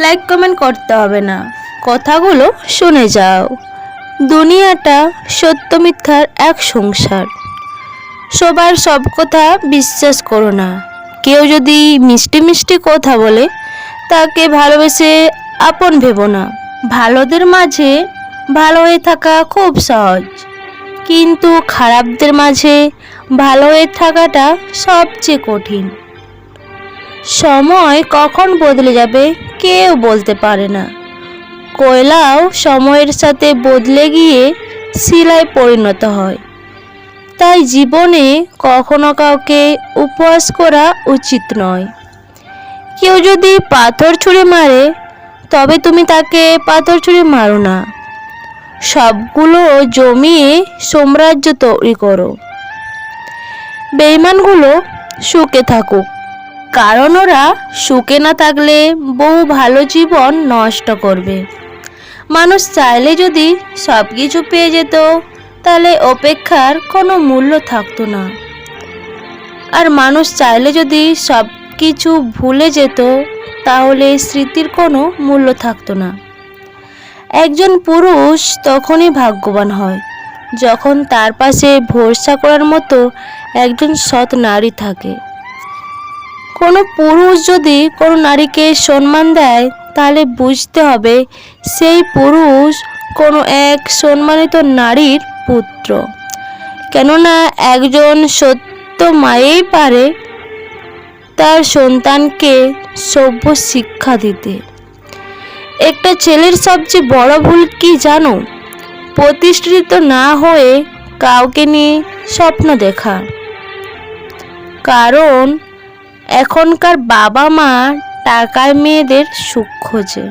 Like comment করতে হবে না, কথাগুলো শুনে যাও। দুনিয়াটা সত্য মিথ্যার এক সংসার। সবার সব কথা বিশ্বাস করো না। কেউ যদি মিষ্টি মিষ্টি কথা বলে তাকে ভালোবেসে আপন ভেবো না। ভালোদের মাঝে ভালো হয়ে থাকা খুব সহজ, কিন্তু খারাপদের মাঝে ভালো হয়ে থাকাটা সবচেয়ে কঠিন। সময় কখন বদলে যাবে কেউ বলতে পারে না। কয়লাও সময়ের সাথে বদলে গিয়ে শিলায় পরিণত হয়। তাই জীবনে কখনো কাউকে উপহাস করা উচিত নয়। কেউ যদি পাথর ছুঁড়ে মারে তবে তুমি তাকে পাথর ছুঁড়ে মারো না। সবগুলো জমিয়ে সাম্রাজ্য তৈরি করো। বেঈমানগুলো সুখে থাকুক, কারণ ওরা সুখে না থাকলে বহু ভালো জীবন নষ্ট করবে। মানুষ চাইলে যদি সব কিছু পেয়ে যেত তাহলে অপেক্ষার কোনো মূল্য থাকতো না। আর মানুষ চাইলে যদি সব কিছু ভুলে যেত তাহলে স্মৃতির কোনো মূল্য থাকতো না। একজন পুরুষ তখনই ভাগ্যবান হয় যখন তার পাশে ভরসা করার মতো একজন সৎ নারী থাকে। কোনো পুরুষ যদি কোনো নারীকে সম্মান দেয় তাহলে বুঝতে হবে সেই পুরুষ কোনো এক সম্মানিত নারীর পুত্র। কেননা একজন সত্য মায়েই পারে তার সন্তানকে সভ্য শিক্ষা দিতে। একটা ছেলের সবচেয়ে বড় ভুল কি জানো? প্রতিষ্ঠিত না হয়ে কাউকে নিয়ে স্বপ্ন দেখা। কারণ এখনকার বাবা মা টাকায় মেয়েদের সুখ খোঁজে।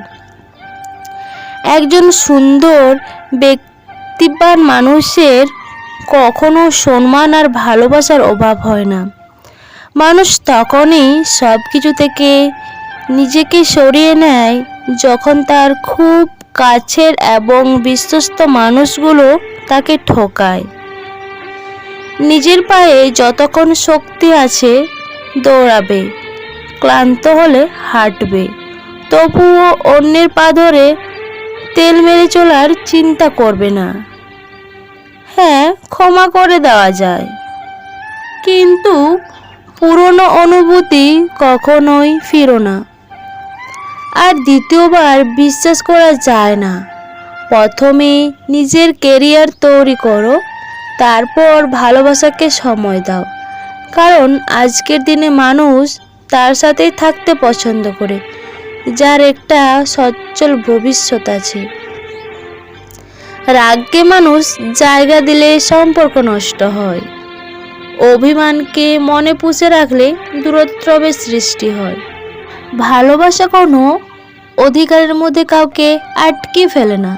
একজন সুন্দর ব্যক্তিবান মানুষের কখনো সম্মান আর ভালোবাসার অভাব হয় না। মানুষ তখনই সব কিছু থেকে নিজেকে সরিয়ে নেয় যখন তার খুব কাছের এবং বিশ্বস্ত মানুষগুলো তাকে ঠকায়। নিজের পায়ে যতক্ষণ শক্তি আছে দৌড়াবে, ক্লান্ত হলে হাঁটবে, তবুও অন্যের পা ধরে তেল মেরে চলার চিন্তা করবে না। হ্যাঁ, ক্ষমা করে দেওয়া যায়, কিন্তু পুরনো অনুভূতি কখনোই ফিরো না। আর দ্বিতীয়বার বিশ্বাস করা যায় না। প্রথমে নিজের কেরিয়ার তৈরি করো, তারপর ভালোবাসাকে সময় দাও। কারণ আজকের দিনে মানুষ তার সাথেই থাকতে পছন্দ করে যার একটা সচ্ছল ভবিষ্যৎ আছে। রাগকে মানুষ জায়গা দিলে সম্পর্ক নষ্ট হয়। অভিমানকে মনে পুষে রাখলে দূরত্বের সৃষ্টি হয়। ভালোবাসা কোনো অধিকারের মধ্যে কাউকে আটকে ফেলে না,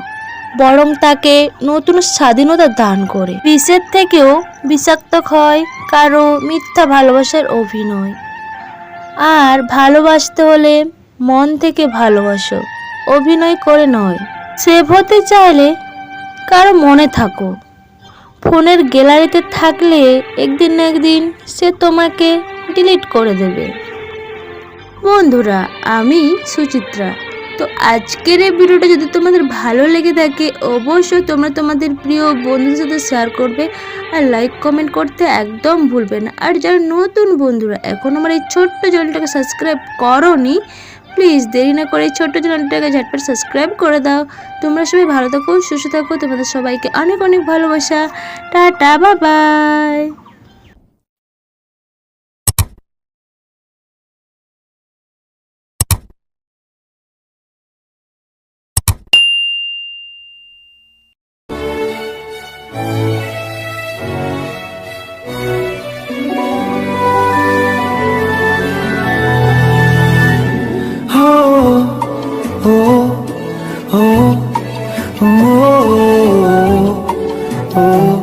বরং তাকে নতুন স্বাধীনতা দান করে। বিষের থেকেও বিষাক্ত হয় কারো মিথ্যা ভালোবাসার অভিনয়। আর ভালোবাসতে হলে মন থেকে ভালোবাসো, অভিনয় করে নয়। সেভ হতে চাইলে কারো মনে থাকো। ফোনের গ্যালারিতে থাকলে একদিন না একদিন সে তোমাকে ডিলিট করে দেবে। বন্ধুরা, আমি সুচিত্রা। তো আজকের এই ভিডিওটা যদি তোমাদের ভালো লেগে থাকে অবশ্যই তোমরা তোমাদের প্রিয় বন্ধুদের সাথে শেয়ার করবে আর লাইক কমেন্ট করতে একদম ভুলবে না। আর যারা নতুন বন্ধুরা এখন আমার এই ছোট্ট চ্যানেলটাকে সাবস্ক্রাইব করোনি, প্লিজ দেরি না করে এই ছোট্ট চ্যানেলটাকে ঝটপট সাবস্ক্রাইব করে দাও। তোমরা সবাই ভালো থাকো, সুস্থ থাকো। তোমাদের সবাইকে অনেক অনেক ভালোবাসা। Tata, bye bye. Oh, oh, oh, oh, oh.